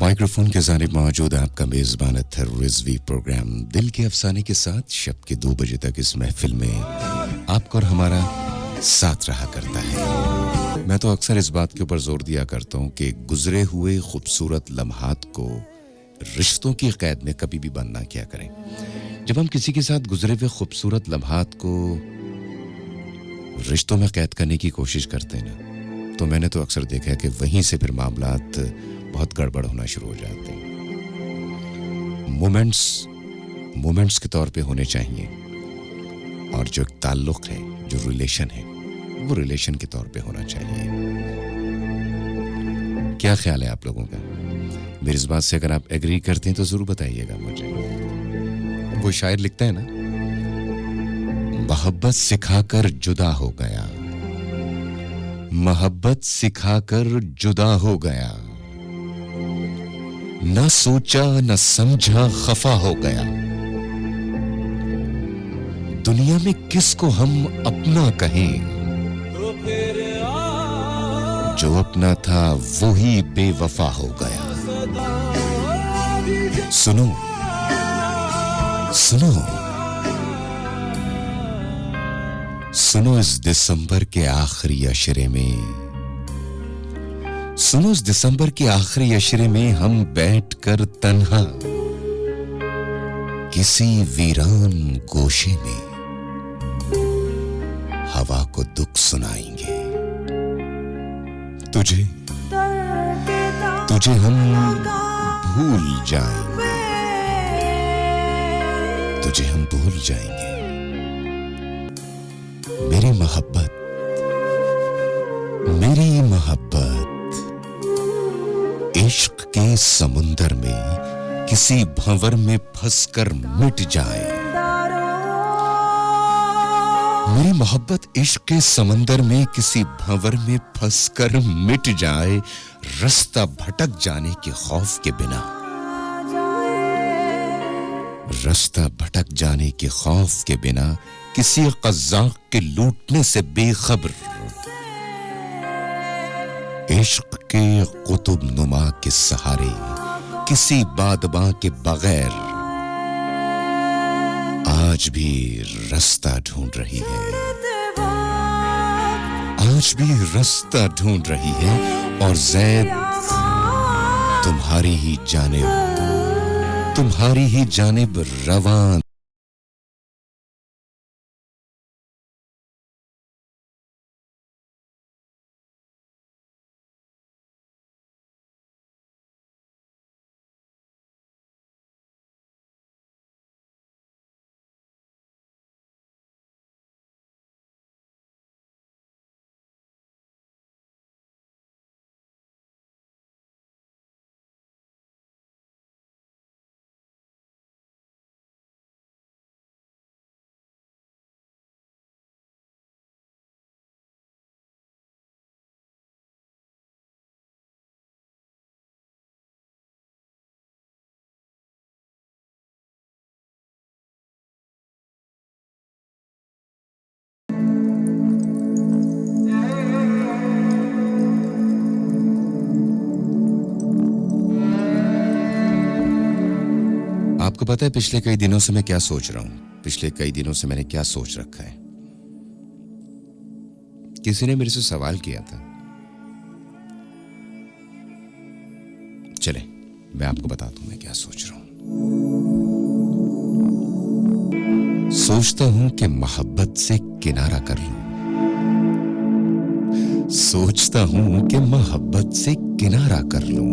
Microphone के जानिब मौजूद है आपका मेजबान अत्थर रिजवी प्रोग्राम दिल के अफसाने के साथ शब के 2 बजे तक इस महफिल में आपको और हमारा साथ रहा करता है। मैं तो अक्सर इस बात के ऊपर जोर दिया करता हूँ कि गुजरे हुए खूबसूरत लम्हात को रिश्तों की कैद में कभी भी बंद ना किया करें। जब हम किसी के साथ गुजरे हुए खूबसूरत लम्हात को रिश्तों में कैद करने की कोशिश करते हैं ना, तो मैंने तो अक्सर देखा है कि वहीं से फिर मामलात बहुत गड़बड़ होना शुरू हो जाते हैं। मोमेंट्स के तौर पे होने चाहिए, और जो एक ताल्लुक है, जो रिलेशन है, वो रिलेशन के तौर पे होना चाहिए। क्या ख्याल है आप लोगों का? मेरी इस बात से अगर आप एग्री करते हैं तो जरूर बताइएगा मुझे। वो शायर लिखता है ना, मोहब्बत सिखाकर जुदा हो गया, मोहब्बत सिखाकर जुदा हो गया, न सोचा न समझा खफा हो गया। दुनिया में किसको हम अपना कहें, जो अपना था वो ही बेवफा हो गया। सुनो सुनो सुनो इस दिसंबर के आखिरी अशरे में, सुनो इस दिसंबर के आखिरी अशरे में हम बैठकर तन्हा किसी वीरान गोशे में हवा को दुख सुनाएंगे। तुझे तुझे हम भूल जाएंगे, तुझे हम भूल जाएंगे। मेरी मोहब्बत, मेरी मोहब्बत इश्क के समुंदर में किसी भंवर में फंसकर मिट जाए। मेरी मोहब्बत इश्क के समंदर में किसी भंवर में फंसकर मिट जाए, रास्ता भटक जाने के खौफ के बिना, रास्ता भटक जाने के खौफ के बिना, किसी कज़्ज़ाक़ के लूटने से बेखबर, इश्क के कुतुब नुमा के सहारे किसी बादबां के बगैर आज भी रास्ता ढूंढ रही है, आज भी रास्ता ढूंढ रही है। और ज़ैद तुम्हारी ही जानिब रवान। आपको पता है पिछले कई दिनों से मैं क्या सोच रहा हूं? पिछले कई दिनों से मैंने क्या सोच रखा है? किसी ने मेरे से सवाल किया था। चले मैं आपको बताता हूं मैं क्या सोच रहा हूं। सोचता हूं कि मोहब्बत से किनारा कर लूं, सोचता हूं कि मोहब्बत से किनारा कर लूं,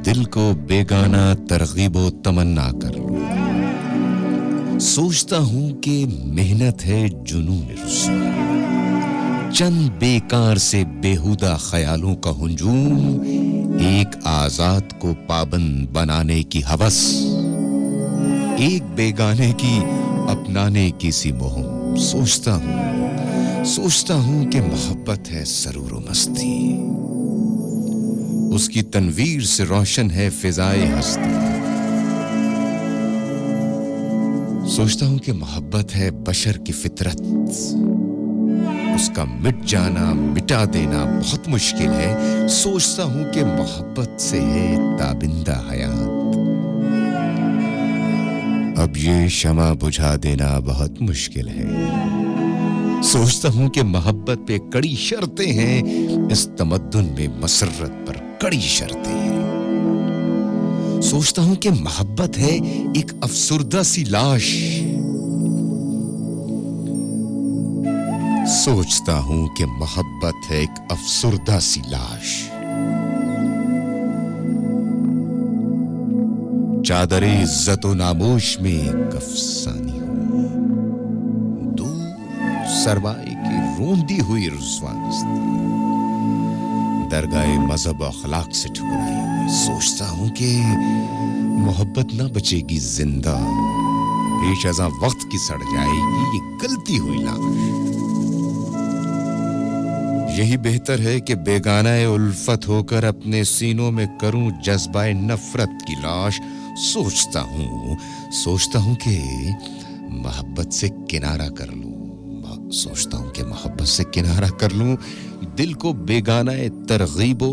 दिल को बेगाना तरगीबो तमन्ना कर लूं। सोचता हूं कि मेहनत है जुनून रुस्वा, चंद बेकार से बेहुदा ख्यालों का हुजूम, एक आजाद को पाबंद बनाने की हवस, एक बेगाने की अपनाने की सी मुहिम। सोचता हूं कि मोहब्बत है सरूर व मस्ती, उसकी तनवीर से रोशन है फिजाए हस्ती। सोचता हूं कि मोहब्बत है बशर की फितरत, उसका मिट जाना, मिटा देना बहुत मुश्किल है। सोचता हूं कि मोहब्बत से है ताबिंदा हयात, अब ये शमा बुझा देना बहुत मुश्किल है। सोचता हूं कि मोहब्बत पे कड़ी शर्तें हैं, इस तमद्दुन में मसरत पर कड़ी शर्तें हैं। सोचता हूं कि मोहब्बत है एक अफसुर्दा सी लाश, सोचता हूं कि मोहब्बत है एक अफसुर्दा सी लाश। चादरे इज्जत व नामोश में एक अफसानी हूं, दूर सरवाए की रोंदी हुई रुस्वानिस्ती, दरगाह मजहब अखलाक से ठुकराई हुई। सोचता हूं कि मोहब्बत ना बचेगी जिंदा, पेश अज़ा वक्त की सड़ जाएगी ये गलती हुई लाश। यही बेहतर है कि बेगाना उल्फत होकर अपने सीनों में करूं जज्बाए नफरत की लाश। सोचता हूं कि मोहब्बत से किनारा कर लूं, सोचता हूं कि मोहब्बत से किनारा कर लूं, दिल को बेगाना तरगीबो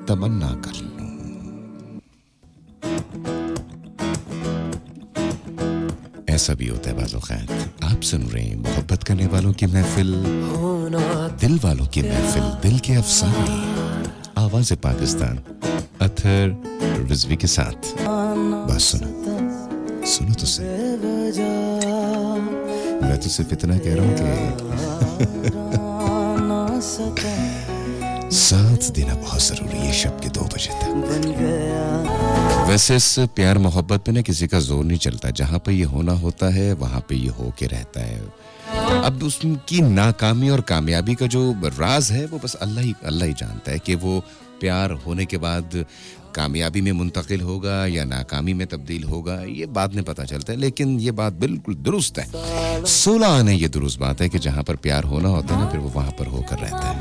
तमन्ना कर लूं। ऐसा भी होता है बाज़ औक़ात। आप सुन रहे हैं मोहब्बत करने वालों की महफिल, दिल वालों की महफिल, दिल के अफसाने, आवाज़ पाकिस्तान, अतहर रिजवी के साथ। बस सुनो तो सही, मैं तो सिर्फ इतना कह रहा हूं कि साथ देना बहुत जरूरी है शब के 2 बजे तक। वैसे इस प्यार मोहब्बत पे ना किसी का जोर नहीं चलता, जहां पे ये होना होता है वहां पे ये हो के रहता है। अब उसकी नाकामी और कामयाबी का जो राज है वो बस अल्लाह ही जानता है कि वो प्यार होने के बाद कामयाबी में मुंतकिल होगा या नाकामी में तब्दील होगा, ये बाद में पता चलता है। लेकिन ये बात बिल्कुल दुरुस्त है, 16 आने ये दुरुस्त बात है कि जहां पर प्यार होना होता है ना, फिर वो वहां पर होकर रहता है।